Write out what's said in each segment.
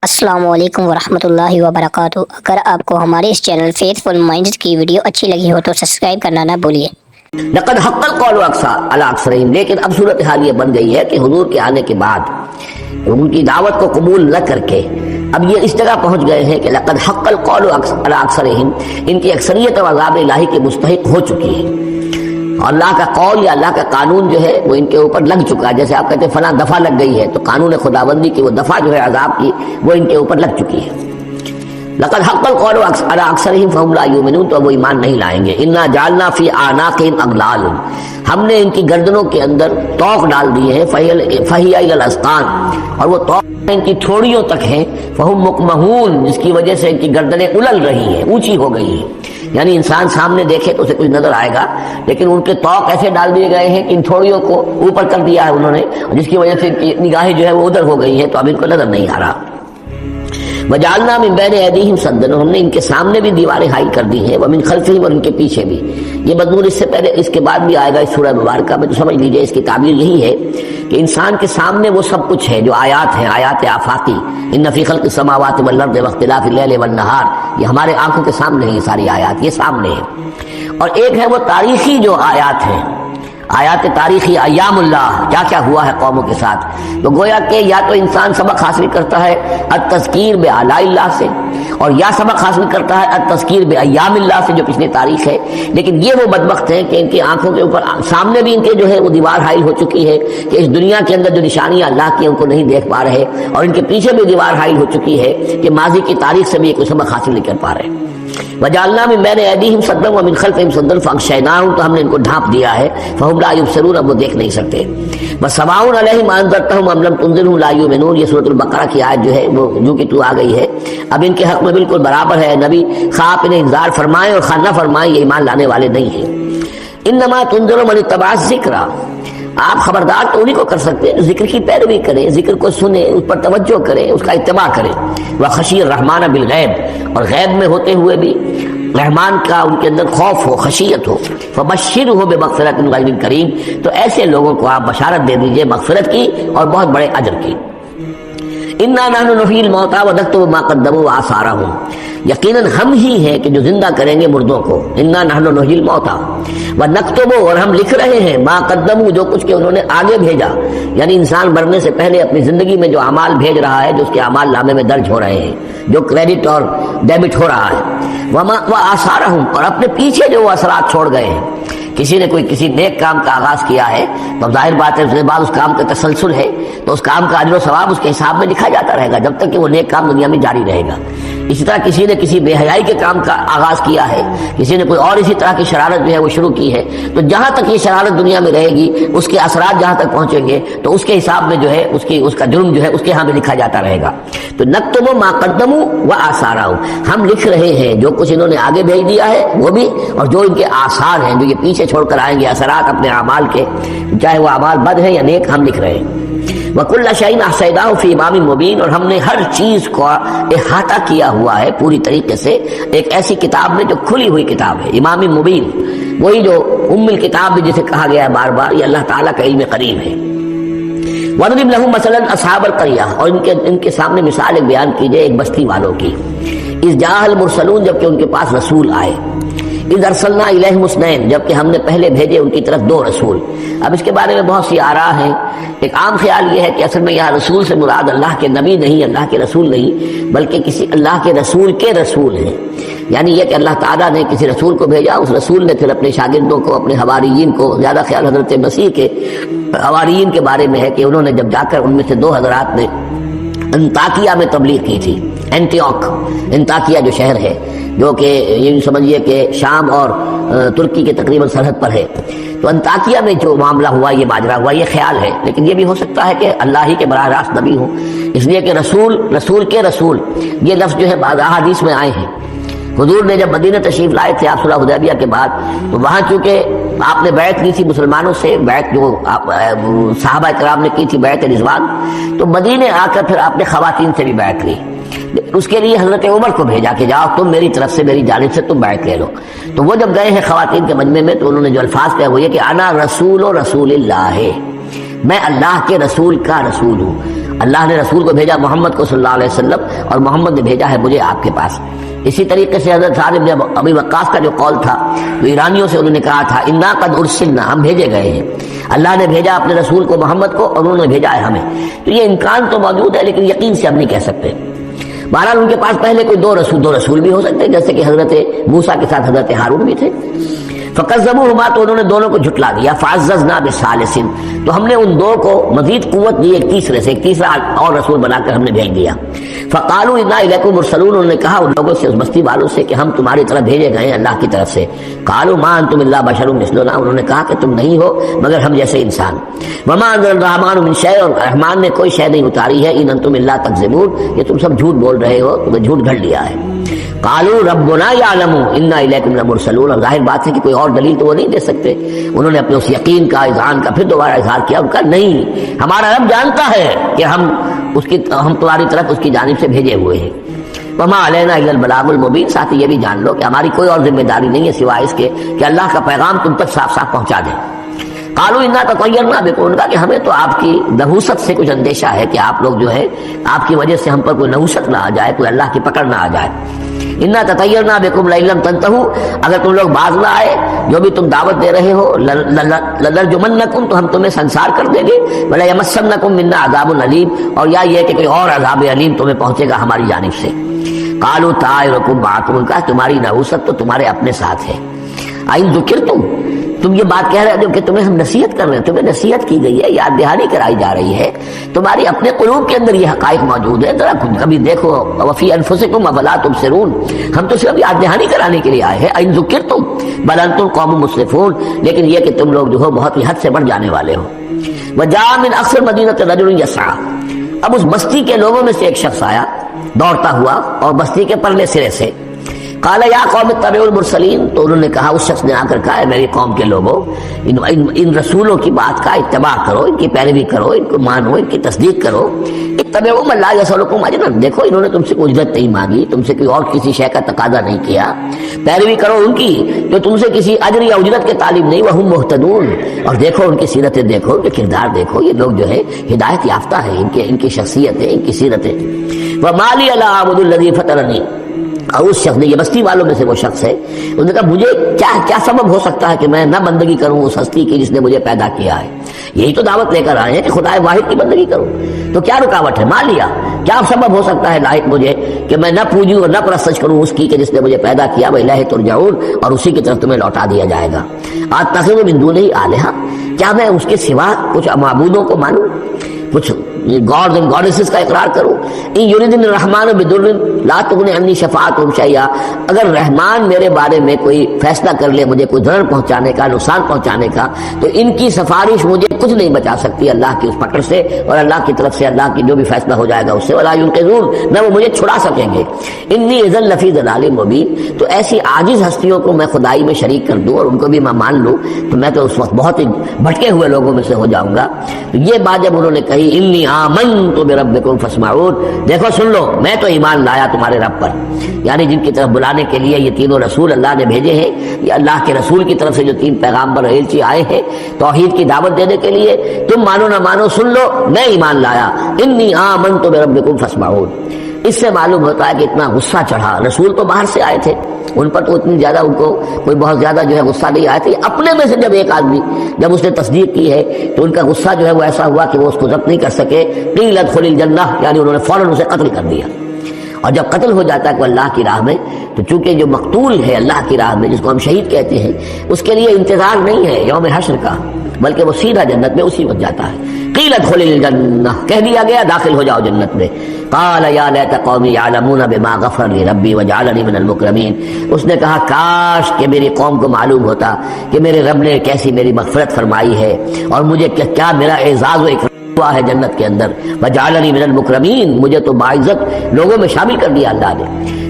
السلام علیکم ورحمۃ اللہ وبرکاتہ۔ اگر آپ کو ہمارے اس چینل فیتھ فل مائنڈز کی ویڈیو اچھی لگی ہو تو سبسکرائب کرنا نہ بھولیے۔ لقد حق القول علی اکثرہم، لیکن اب صورتحال یہ بن گئی ہے کہ حضور کے آنے کے بعد ان کی دعوت کو قبول نہ کر کے اب یہ اس جگہ پہنچ گئے ہیں کہ لقد حق القول علی اکثرہم، ان کی اکثریت عذاب الہی کے مستحق ہو چکی ہے، اور اللہ کا قول یا اللہ کا قانون جو ہے وہ ان کے اوپر لگ چکا ہے۔ جیسے آپ کہتے ہیں فلاں دفعہ لگ گئی ہے، تو قانون خداوندی کی وہ دفعہ جو ہے عذاب کی وہ ان کے اوپر لگ چکی ہے۔ لقد حق القول علی اکثرہم فہم لا یؤمنون، تو وہ ایمان نہیں لائیں گے۔ انا جعلنا فی اعناقہم اغلال، ہم نے ان کی گردنوں کے اندر طوق ڈال دیے ہیں، فہی الی الاذقان، اور وہ طوق ان کی تھوڑیوں تک ہیں، فہم مقمحون، جس کی وجہ سے ان کی گردنیں الل رہی ہیں، اونچی ہو گئی ہیں۔ یعنی انسان سامنے دیکھے تو اسے کچھ نظر آئے گا، لیکن ان کے طوق ایسے ڈال دیے گئے ہیں کہ ان تھوڑیوں کو اوپر کر دیا ہے انہوں نے، جس کی وجہ سے ان کی نگاہیں جو ہے وہ ادھر ہو گئی ہیں، تو اب ان کو نظر نہیں آ رہا۔ وجعلنا من بین ایدیہم سدا، ہم نے ان کے سامنے بھی دیواریں حائل کر دی ہیں، ومن خلفہم، اور ان کے پیچھے بھی۔ یہ مضمون اس سے پہلے اس کے بعد بھی آئے گا اس سورہ مبارکہ میں، تو سمجھ لیجئے اس کی تعبیر یہی ہے کہ انسان کے سامنے وہ سب کچھ ہے جو آیات ہیں، آیات آفاقی، ان فی خلق السماوات والارض واختلاف اللیل والنہار، یہ ہمارے آنکھوں کے سامنے ہیں، یہ ساری آیات یہ سامنے ہیں۔ اور ایک ہے وہ تاریخی جو آیات ہیں، آیات تاریخی، ایام اللہ، کیا کیا ہوا ہے قوموں کے ساتھ۔ تو گویا کہ یا تو انسان سبق حاصل کرتا ہے التذکیر بآلاء اللہ سے، اور یا سبق حاصل کرتا ہے التذکیر بایام اللہ سے جو پچھلی تاریخ ہے۔ لیکن یہ وہ بدبخت ہیں کہ ان کی آنکھوں کے اوپر سامنے بھی ان کے جو ہے وہ دیوار حائل ہو چکی ہے کہ اس دنیا کے اندر جو نشانیاں اللہ کی ان کو نہیں دیکھ پا رہے، اور ان کے پیچھے بھی دیوار حائل ہو چکی ہے کہ ماضی کی تاریخ سے بھی کوئی سبق حاصل نہیں کر پا رہے۔ وجعلنا من بین ایدیہم سدا ومن خلفہم سدا فاغشیناہم، تو ہم نے ان کو ڈھانپ دیا ہے، فہم لا یبصرون، اب وہ دیکھ نہیں سکتے۔ وسواء علیہم انذرتہم ام لم تنذرہم لا یؤمنون، یہ سورۃ البقرہ کی آیت جو ہے وہ جو کہ تو آ گئی ہے۔ اب ان کے حق میں بالکل برابر ہے، نبی خواہ آپ انہیں انذار فرمائیں اور خواہ نہ فرمائیں، یہ ایمان لانے والے نہیں ہیں۔ انما تنذر من اتبع الذکر، آپ خبردار تو انہیں کو کر سکتے ہیں جو ذکر کی پیروی کریں، ذکر کو سنیں، اس پر توجہ کریں، اس کا اتباع کریں۔ وخشی الرحمن بالغیب، اور غیب میں ہوتے ہوئے بھی رحمان کا ان کے اندر خوف ہو، خشیت ہو۔ فبشرہ بمغفرۃ من رب کریم، تو ایسے لوگوں کو آپ بشارت دے دیجئے مغفرت کی اور بہت بڑے اجر کی۔ انا نحن نحیی الموتیٰ ونکتب ما قدموا وآثارہم، یقیناً ہم ہی ہیں کہ جو زندہ کریں گے مردوں کو۔ انا نحن نحیی الموتیٰ ونکتب، اور ہم لکھ رہے ہیں ما قدموا، جو کچھ کہ انہوں نے آگے بھیجا، یعنی انسان مرنے سے پہلے اپنی زندگی میں جو اعمال بھیج رہا ہے، جو اس کے اعمال نامے میں درج ہو رہے ہیں، جو کریڈٹ اور ڈیبٹ ہو رہا ہے۔ وآثارہم، اور اپنے پیچھے جو وہ اثرات چھوڑ گئے ہیں۔ کسی نے کسی نیک کام کا آغاز کیا ہے تو ظاہر بات ہے اس کے بعد اس کام کا تسلسل ہے، تو اس کام کا اجر و ثواب اس کے حساب میں لکھا جاتا رہے گا جب تک کہ وہ نیک کام دنیا میں جاری رہے گا۔ اسی طرح کسی نے کسی بے حیائی کے کام کا آغاز کیا ہے، کسی نے کوئی اور اسی طرح کی شرارت جو ہے وہ شروع کی ہے، تو جہاں تک یہ شرارت دنیا میں رہے گی، اس کے اثرات جہاں تک پہنچیں گے، تو اس کے حساب میں جو ہے اس کا جرم جو ہے اس کے ہاں میں لکھا جاتا رہے گا۔ تو نکتب ما قدموا وآثارہم، ہم لکھ رہے ہیں جو کچھ انہوں نے آگے بھیج دیا ہے وہ بھی، اور جو ان کے آثار ہیں جو یہ پیچھے چھوڑ کر آئیں گے، اثرات اپنے اعمال کے، چاہے وہ اعمال بد ہیں یا نیک، ہم لکھ رہے ہیں۔ وَكُلَّ شَيْءٍ أَحْصَيْنَاهُ فِي إِمَامٍ مُبِينٍ، اور ہم نے ہر چیز کو احاطہ کیا ہوا ہے پوری طریقے سے ایک ایسی کتاب میں جو کھلی ہوئی کتاب ہے، امام مبین، وہی جو ام الکتاب بھی جسے کہا گیا ہے بار بار، یہ اللہ تعالیٰ کا علم قریب ہے۔ وَاضْرِبْ لَهُم مَثَلًا أَصْحَابَ الْقَرْيَةِ، اور ان کے سامنے مثال ایک بیان کیجئے ایک بستی والوں کی۔ اِذْ جَاءَ الْمُرْسَلُونَ، جبکہ ان کے پاس رسول آئے۔ اِذْ أَرْسَلْنَا إِلَيْهِمُ اثْنَيْنِ، جبکہ ہم نے پہلے بھیجے ان کی طرف دو رسول۔ اب اس کے بارے میں بہت سی آراء ہیں۔ ایک عام خیال یہ ہے کہ اصل میں یہاں رسول سے مراد اللہ کے نبی نہیں، اللہ کے رسول نہیں، بلکہ کسی اللہ کے رسول ہیں۔ یعنی یہ کہ اللہ تعالیٰ نے کسی رسول کو بھیجا، اس رسول نے پھر اپنے شاگردوں کو، اپنے حواریین کو، زیادہ خیال حضرت مسیح کے حواریین کے بارے میں ہے کہ انہوں نے جب جا کر ان میں سے دو حضرات نے انطاکیہ میں تبلیغ کی تھی، انطاکیہ جو شہر ہے، جو کہ یہ سمجھیے کہ شام اور ترکی کے تقریباً سرحد پر ہے، تو انطاکیہ میں جو معاملہ ہوا، یہ ماجرا ہوا، یہ خیال ہے، لیکن یہ بھی ہو سکتا ہے کہ اللہ ہی کے براہ راست نبی ہوں، اس لیے کہ رسول یہ لفظ جو ہے بعض احادیث میں آئے ہیں۔ حضور نے جب مدینہ تشریف لائے تھے آپ صلح حدیبیہ کے بعد، تو وہاں چونکہ آپ نے بیعت کی تھی مسلمانوں سے، بیعت جو صحابہ کرام نے کی تھی بیعت رضوان، تو مدینے آ کر پھر آپ نے خواتین سے بھی بیعت لی۔ اس کے لیے حضرت عمر کو بھیجا کہ جاؤ تم میری طرف سے، میری جانب سے تم بیعت لے لو۔ تو وہ جب گئے ہیں خواتین کے مجمع میں، تو انہوں نے جو الفاظ کہے وہ یہ کہ انا رسول اللہ، میں اللہ کے رسول کا رسول ہوں۔ اللہ نے رسول کو بھیجا محمد کو صلی اللہ علیہ وسلم، اور محمد نے بھیجا ہے مجھے آپ کے پاس۔ اسی طریقے سے حضرت سعد بن ابی وقاص کا جو قول تھا، تو ایرانیوں سے انہوں نے کہا تھا انا قد ارسلنا، ہم بھیجے گئے ہیں، اللہ نے بھیجا اپنے رسول کو محمد کو اور انہوں نے بھیجا ہے ہمیں۔ تو یہ امکان تو موجود ہے، لیکن یقین سے ہم نہیں کہہ سکتے۔ بہرحال ان کے پاس پہلے کوئی دو رسول بھی ہو سکتے ہیں، جیسے کہ حضرت موسیٰ کے ساتھ حضرت ہارون بھی تھے۔ فکذبوہما، تو انہوں نے دونوں کو جھٹلا دیا۔ فعززنا بثالث، تو ہم نے ان دو کو مزید قوت دی ایک تیسرے سے، ایک تیسرا اور رسول بنا کر ہم نے بھیج دیا۔ فقالوا انا الیکم مرسلون، انہوں نے کہا ان لوگوں سے، اس بستی والوں سے، کہ ہم تمہاری طرف بھیجے گئے ہیں اللہ کی طرف سے۔ قالوا ما انتم الا بشر مثلنا، انہوں نے کہا کہ تم نہیں ہو مگر ہم جیسے انسان۔ وما انزل الرحمن من شیء، اور رحمان نے کوئی شے نہیں اتاری ہے۔ ان انتم الا تکذبون، یہ تم سب جھوٹ بول رہے ہو، تمہیں جھوٹ گھڑ لیا ہے۔ قالوا ربنا یعلم انا الیکم لمرسلون، اور ظاہر بات ہے کہ کوئی اور دلیل تو وہ نہیں دے سکتے۔ انہوں نے اپنے اس یقین کا، اذعان کا پھر دوبارہ اظہار کیا، ان کا نہیں، ہمارا رب جانتا ہے کہ ہم تمہاری طرف اس کی جانب سے بھیجے ہوئے ہیں۔ وما علینا الا البلاغ المبین، ساتھ ہی یہ بھی جان لو کہ ہماری کوئی اور ذمہ داری نہیں ہے سوائے اس کے کہ اللہ کا پیغام تم تک صاف صاف پہنچا دیں۔ قالوا انا تطیرنا بکم، ان کا کہ ہمیں تو آپ کی نحوست سے کچھ اندیشہ ہے کہ آپ لوگ جو ہے آپ کی وجہ سے ہم پر کوئی نحوست نہ آ جائے، کوئی اللہ کی پکڑ نہ آ جائے۔ انا تطیرنا بکم لئن لم تنتہوا، اگر تم لوگ باز نہ آئے جو بھی تم دعوت دے رہے ہو، لنرجمنکم، تو ہم تمہیں سنسار کر دیں گے، ولیمسنکم منا عذاب علیم، اور یا یہ کہ کوئی اور عذاب علیم تمہیں پہنچے گا ہماری جانب سے۔ قالوا طائرکم معکم، ان کا تمہاری نحوست تو تمہارے اپنے ساتھ ہے۔ این ذکرتم، تم یہ بات کہہ رہے ہو کہ تمہیں ہم نصیحت کر رہے ہیں، تمہیں نصیحت کی گئی ہے، یاد دہانی کرائی جا رہی ہے، تمہاری اپنے قلوب کے اندر یہ حقائق موجود ہے، ذرا کبھی دیکھو۔ وفی انفسکم افلا تبصرون، ہم تو صرف یاد دہانی کرانے کے لیے آئے ہیں۔ ان ذکرتم بل انتم قوم مسرفون، لیکن یہ کہ تم لوگ جو ہو بہت ہی حد سے بڑھ جانے والے ہو۔ وجاء من اقصى المدینة رجل یسعى، اب اس بستی کے لوگوں میں سے ایک شخص آیا دوڑتا ہوا، اور بستی کے پرلے سرے سے۔ قال یا قوم اتبعوا المرسلین، تو انہوں نے کہا، اس شخص نے آ کر کہا، میری قوم کے لوگوں، ان رسولوں کی بات کا اتباع کرو، ان کی پیروی کرو، ان کو مانو، ان کی تصدیق کرو۔ اتبعوا من لا یسألکم اجرا، دیکھو انہوں نے تم سے کوئی اجرت نہیں مانگی، تم سے کوئی اور کسی شے کا تقاضا نہیں کیا، پیروی کرو ان کی جو تم سے کسی اجر یا اجرت کے طالب نہیں۔ وہم مہتدون، اور دیکھو ان کی سیرتیں، دیکھو ان کے کردار، دیکھو یہ لوگ جو ہے ہدایت یافتہ ہیں، ان کی شخصیتیں، ان کی سیرتیں۔ وما لی لا اعبد الذی فطرنی، اور اس شخص نے، یہ بستی والوں میں سے وہ شخص ہے، انہوں نے کہا مجھے کیا سبب ہو سکتا ہے کہ میں نہ بندگی کروں اس ہستی کی جس نے مجھے پیدا کیا ہے؟ یہی تو دعوت لے کر آئے ہیں کہ خدا واحد کی بندگی کروں، تو کیا رکاوٹ ہے؟ مان لیا، کیا سبب ہو سکتا ہے لائق مجھے کہ میں نہ پوجوں اور نہ پرستش کروں اس کی کہ جس نے مجھے پیدا کیا؟ وإلیہ ترجعون، اور اسی کی طرف تمہیں لوٹا دیا جائے گا۔ اتخذ من دونہ آلہہ، کیا میں اس کے سوا کچھ معبودوں کو مانوں، کچھ گاڈ اینڈ گاڈیسز کا اقرار کروں؟ ان یریدن الرحمن بضر لا تغنی عنی شفاعتهم شیئا، اگر رحمان میرے بارے میں کوئی فیصلہ کر لے مجھے کوئی ضرر پہنچانے کا، نقصان پہنچانے کا، تو ان کی سفارش مجھے کچھ نہیں بچا سکتی اللہ کی اس پکڑ سے، اور اللہ کی طرف سے اللہ کی جو بھی فیصلہ ہو جائے گا اس سے، ولا ينقذون، نہ وہ مجھے چھڑا سکیں گے۔ انی اذا لفی ضلال مبین، تو ایسی عاجز ہستیوں کو میں خدائی میں شریک کر دوں اور ان کو بھی میں مان لوں تو میں تو اس وقت بہت ہی بھٹکے ہوئے لوگوں میں سے ہو جاؤں گا۔ تو یہ بات جب انہوں نے کہی، انی آمنت بربکم فاسمعون، دیکھو سن لو، میں تو ایمان لایا تمہارے رب پر، یعنی جن کی طرف بلانے کے لیے یہ تینوں رسول اللہ نے بھیجے ہیں، یہ اللہ کے رسول کی طرف سے جو تین پیغامبر ایلچی آئے ہیں توحید کی دعوت دینے کے لیے، تم مانو نہ مانو سن لو، میں ایمان لایا۔ انی آمنت بربکم فاسمعون، اس سے معلوم ہوتا ہے کہ اتنا غصہ چڑھا، رسول تو باہر سے آئے تھے، ان پر تو اتنی زیادہ ان کو کوئی بہت زیادہ جو ہے غصہ نہیں آیا تھا، اپنے میں سے جب ایک آدمی جب اس نے تصدیق کی ہے تو ان کا غصہ جو ہے وہ ایسا ہوا کہ وہ اس کو ضبط نہیں کر سکے۔ قیل ادخل الجنہ، یعنی انہوں نے فوراً اسے قتل کر دیا، اور جب قتل ہو جاتا ہے کوئی اللہ کی راہ میں تو چونکہ جو مقتول ہے اللہ کی راہ میں، جس کو ہم شہید کہتے ہیں، اس کے لیے انتظار نہیں ہے یوم حشر کا، بلکہ وہ سیدھا جنت میں اسی وقت جاتا ہے۔ قیل ادخل الجنہ، کہہ دیا گیا داخل ہو جاؤ جنت میں۔ قال یا لیت قومی یعلمون بما غفر لی ربی وجعلنی من المکرمین، اس نے کہا کاش کہ میری قوم کو معلوم ہوتا کہ میرے رب نے کیسی میری مغفرت فرمائی ہے اور مجھے کیا میرا اعزاز و اکرام ہوا ہے جنت کے اندر۔ وجعلنی من المکرمین، مجھے تو باعزت لوگوں میں شامل کر دیا اللہ نے۔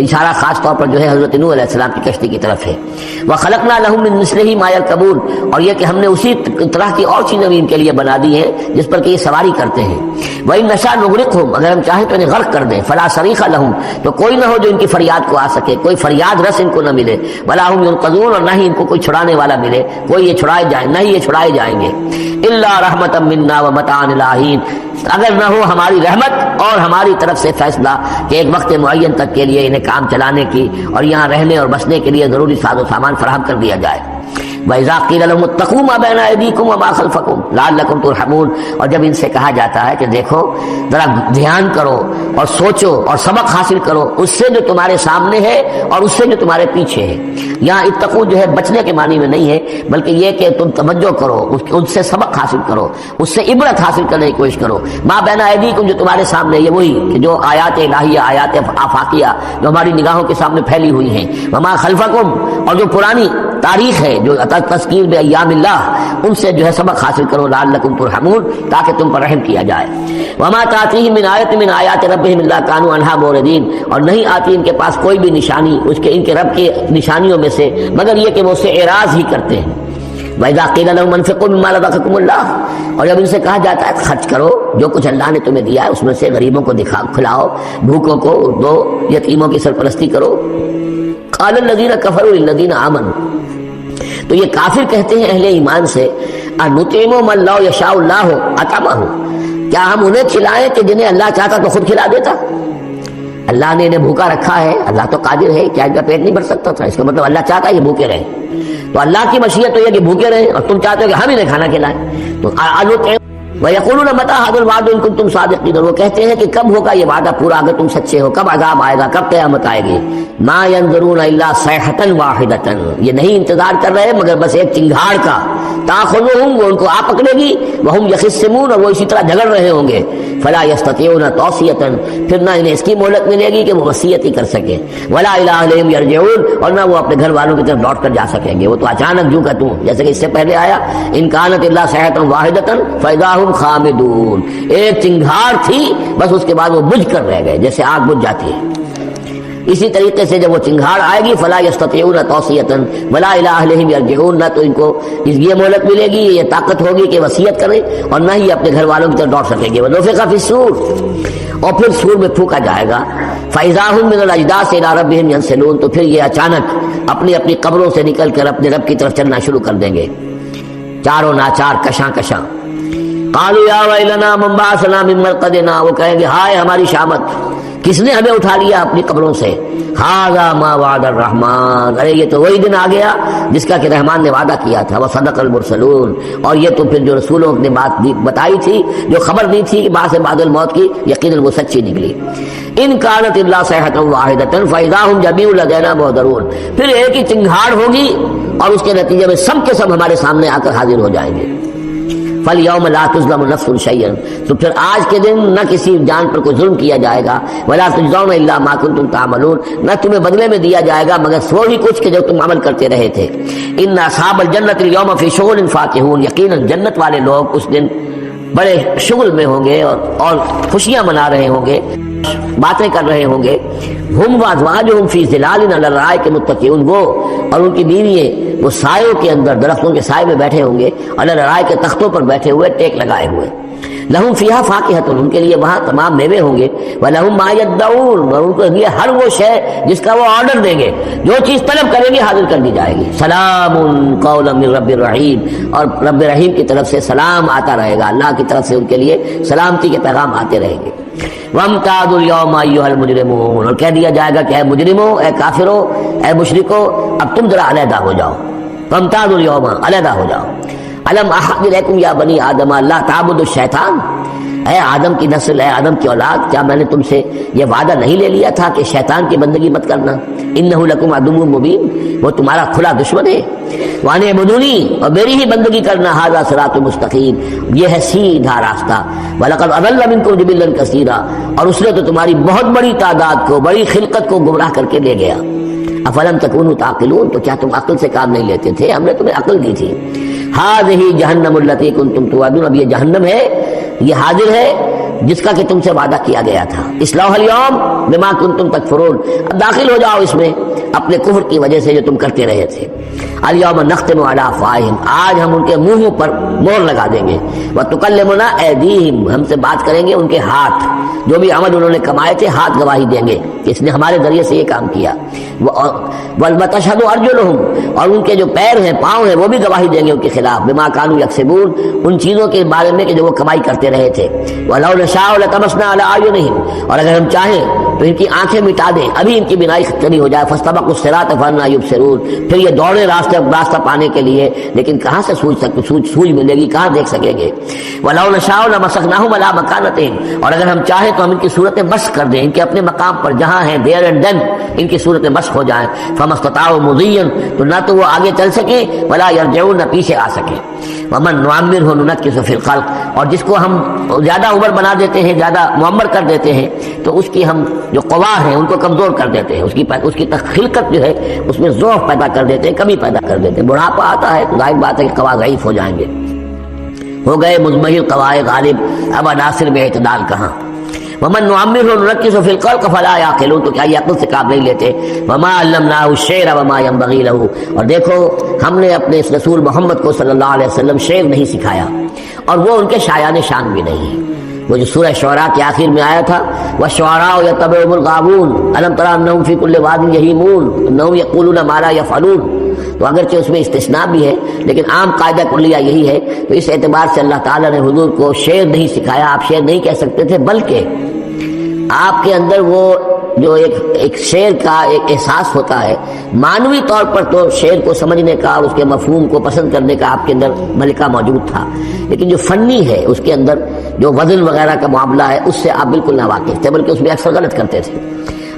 اشارہ خاص طور پر جو ہے حضرت نوح علیہ السلام کی کشتی کی طرف ہے۔ وَخَلَقْنَا لَهُم مِّن مِّثْلِهِ مَا يَرْكَبُونَ، اور یہ کہ ہم نے اسی طرح کی اور چیزیں بھی ان کے لیے بنا دی ہیں جس پر کہ یہ سواری کرتے ہیں۔ وَإِن نَّشَأْ نُغْرِقْهُمْ، اگر ہم چاہیں تو انہیں غرق کر دیں، فَلَا صَرِيخَ لَهُمْ، تو کوئی نہ ہو جو ان کی فریاد کو آ سکے، کوئی فریاد رس ان کو نہ ملے، وَلَا هُمْ يُنقَذُونَ، اور نہ ہی ان کو کوئی چھڑانے والا ملے، کوئی یہ چھڑائے جائیں، نہ ہی یہ چھڑائے جائیں گے۔ إِلَّا رَحْمَةً مِّنَّا وَمَتَاعًا إِلَىٰ حِينٍ، اگر نہ ہو ہماری رحمت اور ہماری طرف سے فیصلہ کہ ایک وقت معین تک کے لیے انہیں کام چلانے کی اور یہاں رہنے اور بسنے کے لیے ضروری ساز و سامان فراہم کر دیا جائے۔ وَإِذَا قِيلَ لَهُمُ اتَّقُوا مَا بَيْنَ أَيْدِيكُمْ وَمَا خَلْفَكُمْ لَعَلَّكُمْ تُرْحَمُونَ، اور جب ان سے کہا جاتا ہے کہ دیکھو ذرا دھیان کرو اور سوچو اور سبق حاصل کرو اس سے جو تمہارے سامنے ہے اور اس سے جو تمہارے پیچھے ہے، یہاں اتقوا جو ہے بچنے کے معنی میں نہیں ہے بلکہ یہ کہ تم توجہ کرو، ان سے سبق حاصل کرو، اس سے عبرت حاصل کرنے کی کوشش کرو۔ ما بین ایدیکم، جو تمہارے سامنے، یہ وہی کہ جو آیات الہیہ، آیات آفاقیہ جو ہماری نگاہوں کے سامنے پھیلی ہوئی ہیں، وما خلفکم، اور جو پرانی تاریخ ہے جو تذکیر بایام اللہ، ان سے جو ہے سبق حاصل کرو، لعلکم ترحمون، تاکہ تم پر رحم کیا جائے۔ وما تاتیہم من آیۃ من آیات ربہم الا کانوا عنہا معرضین، اور نہیں آتی ان کے پاس کوئی بھی نشانی اس کے ان کے رب کی نشانیوں میں سے مگر یہ کہ وہ اس سے اعراض ہی کرتے ہیں۔ وَإِذَا قِيلَ لَهُمْ أَنفِقُوا مِمَّا رَزَقَكُمُ اللَّهُ، اور جب ان سے کہا جاتا ہے خرچ کرو جو کچھ اللہ نے تمہیں دیا ہے اس میں سے، غریبوں کو کھلاؤ، بھوکوں کو دو، یتیموں کی سرپرستی کرو۔ قَالَ الَّذِينَ كَفَرُوا لِلَّذِينَ آمَنُوا، تو یہ کافر کہتے ہیں اہل ایمان سے، أَنُطْعِمُ مَن لَّوْ يَشَاءُ اللَّهُ أَطْعَمَهُ، کیا ہم انہیں کھلائیں کہ جنہیں اللہ چاہتا تو خود کھلا دیتا؟ اللہ نے انہیں بھوکا رکھا ہے، اللہ تو قادر ہے، کیا ان کا پیٹ نہیں بھر سکتا تھا؟ اس کا مطلب اللہ چاہتا ہے یہ بھوکے رہیں، تو اللہ کی مشیت تو یہ کہ بھوکے رہیں اور تم چاہتے ہو کہ ہم انہیں کھانا کھلائیں۔ تو وَيَقُولُونَ مَتَىٰ هَٰذَا الْوَعْدُ إِن كُنتُمْ صَادِقِينَ، وہ کہتے ہیں کہ کب ہوگا یہ وعدہ پورا اگر تم سچے ہو، کب عذاب آئے گا، کب قیامت آئے گی۔ مَا يَنظُرُونَ إِلَّا صَيْحَةً وَاحِدَةً، یہ نہیں انتظار کر رہے مگر بس ایک چنگھاڑ کا، تَأْخُذُهُمْ، وہ ان کو آ پکڑے گی، وَهُمْ يَخِصِّمُونَ، اور وہ اسی طرح جھگڑ رہے ہوں گے، فَلَا يَسْتَطِيعُونَ تَوْصِيَةً، پھر نہ انہیں اس کی مہلت ملے گی کہ وہ وصیت ہی کر سکیں، وَلَا إِلَىٰ أَهْلِهِمْ يَرْجِعُونَ، اور نہ وہ اپنے گھر والوں کی طرف لوٹ کر جا سکیں گے، وہ تو اچانک جو کہ تم، جیسے کہ اس سے پہلے آیا إِن كَانَتْ إِلَّا صَيْحَةً وَاحِدَةً فَإِذَا هُمْ خَامِدُونَ، ایک چنگھاڑ تھی بس اس کے بعد وہ بجھ کر رہ گئے جیسے آگ بجھ جاتی ہے۔ اسی طریقے سے جب وہ چنگھاڑ آئے گی فلا یستطیعون توصیۃ ولا الی اہلہم یرجعون، نہ تو ان کو یہ مہلت ملے گی، یہ طاقت ہوگی کہ وصیت کریں، اور نہ ہی اپنے گھر والوں کی طرف لوٹ سکیں گے۔ ونفخ فی الصور، اور پھر سور میں پھونکا جائے گا، فاذا هم من الاجداث الى ربهم ينسلون، تو پھر یہ اچانک اپنی اپنی قبروں سے نکل کر اپنے رب کی طرف چلنا شروع کر دیں گے، چاروں ناچار، کشاں کشاں۔ قالوا یا ویلنا من بعثنا من مرقدنا، وہ کہیں گے ہائے ہماری شامت، کس نے ہمیں اٹھا لیا اپنی قبروں سے؟ ھذا ما وعد الرحمن، ارے یہ تو وہی دن آ گیا جس کا کہ رحمان نے وعدہ کیا تھا، وصدق المرسلون، اور یہ تو پھر جو رسولوں نے بات بتائی تھی، جو خبر دی تھی کہ بعد سے بعد الموت کی، یقیناً وہ سچی نکلی۔ ان کانت الا صیحۃ واحدۃ فاذا هم جميع لدینا محضرون، پھر ایک ہی چنگھاڑ ہوگی اور اس کے نتیجے میں سب کے سب ہمارے سامنے آ کر حاضر ہو جائیں گے۔ فَالْيَوْمَ لَا تُظْلَمُ نَفْسٌ شَيْئًا، تو پھر آج کے دن نہ کسی جان پر کوئی ظلم کیا جائے گا، وَلَا تُجْزَوْنَ إِلَّا مَا كُنتُمْ تَعْمَلُونَ، نہ تمہیں بدلے میں دیا جائے گا مگر وہی کچھ کہ جو تم عمل کرتے رہے تھے۔ إِنَّ أَصْحَابَ الْجَنَّةِ الْيَوْمَ فِي شُغُلٍ فَاكِهُونَ، یقیناً جنت والے لوگ اس دن بڑے شغل میں ہوں گے اور خوشیاں منا رہے ہوں گے، باتیں کر رہے ہوں گے۔ ہم وازواجہم فی ظلال علی الارائک متکئون، وہ اور ان کی بیوییں وہ سایوں کے اندر، درختوں کے سائے میں بیٹھے ہوں گے، علی الارائک کے تختوں پر بیٹھے ہوئے، ٹیک لگائے ہوئے۔ لہم فیہا فاکہۃ، ان کے لیے وہاں تمام میوے ہوں گے، ولہم ما یدعون، اور ان کے لیے ہر وہ شے جس کا وہ آرڈر دیں گے، جو چیز طلب کریں گے حاضر کر دی جائے گی۔ سلام قولا من رب الرحیم، اور رب رحیم کی طرف سے سلام آتا رہے گا، اللہ کی طرف سے ان کے لیے سلامتی کے پیغام آتے رہیں گے۔ وَامْتَازُوا الْيَوْمَ أَيُّهَا الْمُجْرِمُونَ، اور کہہ دیا جائے گا کہ اے مجرموں، اے کافروں، اے مشرکوں، اب تم ذرا علیحدہ ہو جاؤ۔ وَامْتَازُوا الْيَوْمَ، علیحدہ ہو جاؤ۔ أَلَمْ أَعْهَدْ إِلَيْكُمْ يَا بَنِي آدَمَ أَلَّا تَعْبُدُوا الشَّيْطَانَ، اے آدم کی نسل، اے آدم کی اولاد، کیا میں نے تم سے یہ وعدہ نہیں لے لیا تھا کہ شیطان کی بندگی مت کرنا؟ إِنَّهُ لَكُمْ عَدُوٌّ مُّبِينٌ، وہ تمہارا کھلا دشمن ہے۔ وَأَنِ اعْبُدُونِي، اور میری ہی بندگی کرنا، هَذَا صِرَاطٌ مُسْتَقِيمٌ، یہ ہے سیدھا راستہ۔ وَلَقَدْ أَضَلَّ مِنكُمْ جِبِلًّا كَثِيرًا، اور اس نے تو تمہاری بہت بڑی تعداد کو، بڑی خلقت کو گمراہ کر کے لے گیا۔ افلم تکونوا تعقلون، تو کیا تم عقل سے کام نہیں لیتے تھے؟ ہم نے تمہیں عقل دی تھی۔ هذه جہنم التي كنتم توعدون، اب یہ جہنم ہے، یہ حاضر ہے جس کا کہ تم سے وعدہ کیا گیا تھا. اصلاح اليوم بما کنتم تکفرون، اب داخل ہو جاؤ اس میں اپنے کفر کی وجہ سے جو تم کرتے رہے تھے. الیوم نختم علی افواہہم، آج ہم ان کے منہوں پر مہر لگا دیں گے. وتکلمنا ایدیہم، ہم سے بات کریں گے ان کے ہاتھ، جو بھی عمل انہوں نے کمائے تھے ہاتھ گواہی دیں گے کہ اس نے ہمارے ذریعے سے یہ کام کیا. وتشہد ارجلہم، اور ان کے جو پیر ہیں پاؤں ہیں وہ بھی گواہی دیں گے ان کے خلاف. بما کانوا یکسبون، ان چیزوں کے بارے میں کہ جو وہ کمائی کرتے رہے تھے. ولو نشاء لطمسنا علی اعینہم، اور اگر ہم چاہیں تو ان کی آنکھیں مٹا دیں، ابھی ان کی بینائی ختم ہو جائے. فاستبقوا الصراط فانى يبصرون، پھر یہ دوڑے راستہ پانے کے لیے، لیکن کہاں سے سوج ملے گی، کہاں دیکھ سکیں گے. ولو نشاء لمسخناهم على مكانتهم، اور اگر ہم چاہیں تو ہم ان کی صورتیں مسخ کر دیں، ان کے اپنے مقام پر جہاں ہیں دیر اینڈ دین ان کی صورتیں مسخ ہو جائیں. فما استطاعوا مضيا، تو نہ تو وہ آگے چل سکیں، ولا يرجعون، نہ پیچھے آ سکیں. ومن نعمره ننكسه في الخلق، اور جس کو ہم زیادہ عمر بنا دیتے ہیں، زیادہ معمر کر دیتے ہیں، تو اس کی ہم جو قوا ہیں ان کو کمزور کر دیتے ہیں. اس کی خلقت جو ہے اس میں ضعف پیدا کر دیتے ہیں، کمی پیدا کر دیتے ہیں. بڑھاپا آتا ہے تو ظاہر بات ہے کہ قوا ضعیف ہو جائیں گے. ہو گئے مزمحل قواعد غالب، اب عناصر میں اعتدال کہاں. ومن نعمره ننكسه في الخلق فلا يعقلون، تو کیا یہ عقل سے کام نہیں لیتے. وما علمناه الشعر وما ينبغي له، اور دیکھو ہم نے اپنے اس رسول محمد کو صلی اللہ علیہ وسلم شعر نہیں سکھایا، اور وہ ان کے شایان شان بھی نہیں ہے. وہ جو سورہ شعراء کے آخر میں آیا تھا والشعراء يتبعهم الغاوون الم تر انهم في كل واد يهيمون انهم يقولون ما لا يفعلون، تو اگرچہ اس میں استثناء بھی ہے لیکن عام قاعدہ کلیہ یہی ہے. تو اس اعتبار سے اللہ تعالیٰ نے حضور کو شعر نہیں سکھایا، آپ شعر نہیں کہہ سکتے تھے، بلکہ آپ کے اندر وہ جو ایک شعر کا ایک احساس ہوتا ہے، معنوی طور پر تو شعر کو سمجھنے کا، اس کے مفہوم کو پسند کرنے کا آپ کے اندر ملکہ موجود تھا، لیکن جو فنی ہے اس کے اندر جو وزن وغیرہ کا معاملہ ہے اس سے آپ بالکل نہ واقف تھے، بلکہ اس میں اکثر غلط کرتے تھے.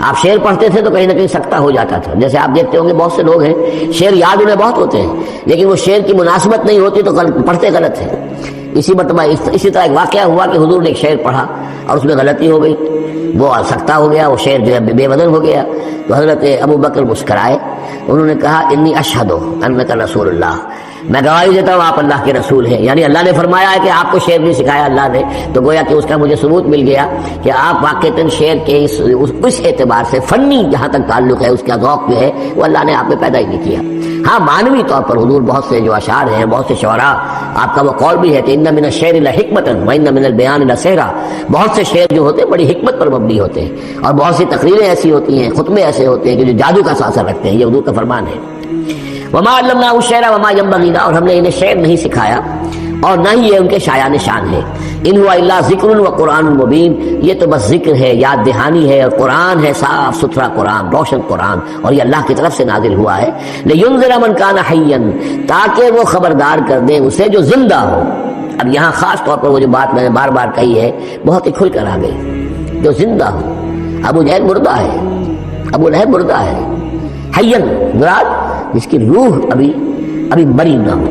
آپ شعر پڑھتے تھے تو کہیں نہ کہیں سکتہ ہو جاتا تھا. جیسے آپ دیکھتے ہوں گے بہت سے لوگ ہیں شعر یاد انہیں بہت ہوتے ہیں، لیکن وہ شعر کی مناسبت نہیں ہوتی تو پڑھتے غلط ہیں. اسی مرتبہ اسی طرح ایک واقعہ ہوا کہ حضور نے ایک شعر پڑھا اور اس میں غلطی ہو گئی، وہ سکتہ ہو گیا، وہ شعر جو ہے بے وزن ہو گیا. تو حضرت ابو بکر مسکرائے، انہوں نے کہا انی اشہد انک رسول اللہ، میں گواہی دیتا ہوں آپ اللہ کے رسول ہیں. یعنی اللہ نے فرمایا ہے کہ آپ کو شعر نہیں سکھایا اللہ نے، تو گویا کہ اس کا مجھے ثبوت مل گیا کہ آپ واقعتاً شعر کے اس اعتبار سے فنی جہاں تک تعلق ہے اس کا ذوق جو ہے وہ اللہ نے آپ میں پیدا ہی نہیں کیا. ہاں معنوی طور پر حضور بہت سے جو اشعار ہیں، بہت سے شعراء، آپ کا وہ قول بھی ہے کہ ان من الشعر لحکمۃ وان من البیان لسحرا، بہت سے شعر جو ہوتے ہیں بڑی حکمت پر مبنی ہوتے ہیں، اور بہت سی تقریریں ایسی ہوتی ہیں، خطبے ایسے ہوتے ہیں کہ جو جادو کا اثر رکھتے ہیں. یہ حضور کا فرمان ہے. وما علمناه الشعر وما ينبغي له، اور ہم نے انہیں شعر نہیں سکھایا اور نہ ہی یہ ان کے شایان شان ہے. ان هو الا ذکر و قرآن مبین، یہ تو بس ذکر ہے، یاد دہانی ہے، اور قرآن ہے، صاف ستھرا قرآن، روشن قرآن، اور یہ اللہ کی طرف سے نازل ہوا ہے. لینذر من کان حیا، تاکہ وہ خبردار کر دیں اسے جو زندہ ہو. اب یہاں خاص طور پر وہ جو بات میں نے بار بار کہی ہے بہت ہی کھل کر آ گئی، جو زندہ ہو. ابو جہل مردہ ہے، ابو لہب مردہ ہے. حین مراد جس کی روح ابھی مری نہ ہو،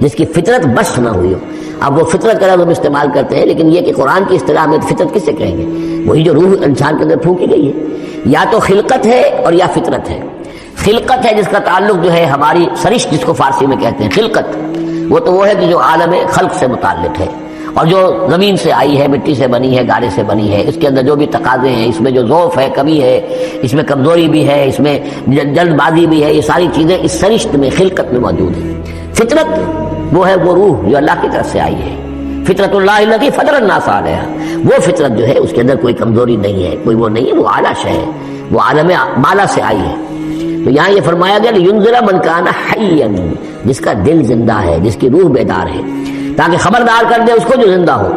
جس کی فطرت بس نہ ہوئی ہو. اب وہ فطرت کا لفظ ہم استعمال کرتے ہیں، لیکن یہ کہ قرآن کی اصطلاح میں فطرت کس سے کہیں گے؟ وہی جو روح انسان کے اندر پھونکی گئی ہے. یا تو خلقت ہے اور یا فطرت ہے. خلقت ہے جس کا تعلق جو ہے ہماری سرشت، جس کو فارسی میں کہتے ہیں خلقت، وہ ہے کہ جو عالم خلق سے متعلق ہے، اور جو زمین سے آئی ہے، مٹی سے بنی ہے، گارے سے بنی ہے. اس کے اندر جو بھی تقاضے ہیں، اس میں جو ضعف ہے، کمی ہے، اس میں کمزوری بھی ہے، اس میں جلد بازی بھی ہے، یہ ساری چیزیں اس سرشت میں خلقت میں موجود ہیں. فطرت وہ ہے وہ روح جو اللہ کی طرف سے آئی ہے. فطرت اللہ التی فطر الناس علیہا، وہ فطرت جو ہے اس کے اندر کوئی کمزوری نہیں ہے، کوئی وہ نہیں ہے، وہ اعلیٰ شے ہے، وہ عالم بالا سے آئی ہے. تو یہاں یہ فرمایا گیا لینذر من کان حیا، جس کا دل زندہ ہے، جس کی روح بیدار ہے، تاکہ خبردار کر دے اس کو جو زندہ ہو.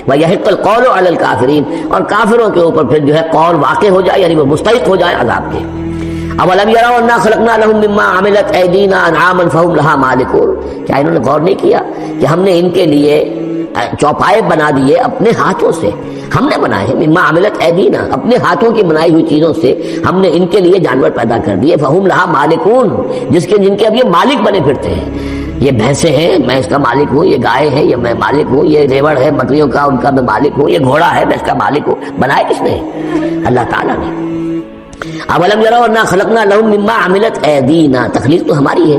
وَيَحِقَّ الْقَوْلُ عَلَى الْكَافِرِينَ، اور کافروں کے اوپر پھر جو ہے قول واقع ہو جائے، یعنی وہ مستحق ہو جائے عذاب کے. اولم یروا انا خلقنا لهم مما عملت ایدینا انعاما فهم لها مالکون، کیا انہوں نے غور نہیں کیا کہ ہم نے ان کے لیے چوپائے بنا دیے اپنے ہاتھوں سے، ہم نے بنائے ہیں، مما عملت ایدینا، اپنے ہاتھوں کی بنائی ہوئی چیزوں سے ہم نے ان کے لیے جانور پیدا کر دیے. فهم لها مالکون، جن کے اب یہ مالک بنے پھرتے ہیں. یہ بھینسیں ہیں، میں اس کا مالک ہوں، یہ گائے ہے، یہ میں مالک ہوں، یہ ریوڑ ہے بکریوں کا، ان کا میں مالک ہوں، یہ گھوڑا ہے، میں اس کا مالک ہوں. بنائے کس نے؟ اللہ تعالیٰ نے. اولم یروا انا خلقنا لهم مما عملت ایدینا، تخلیق تو ہماری ہے،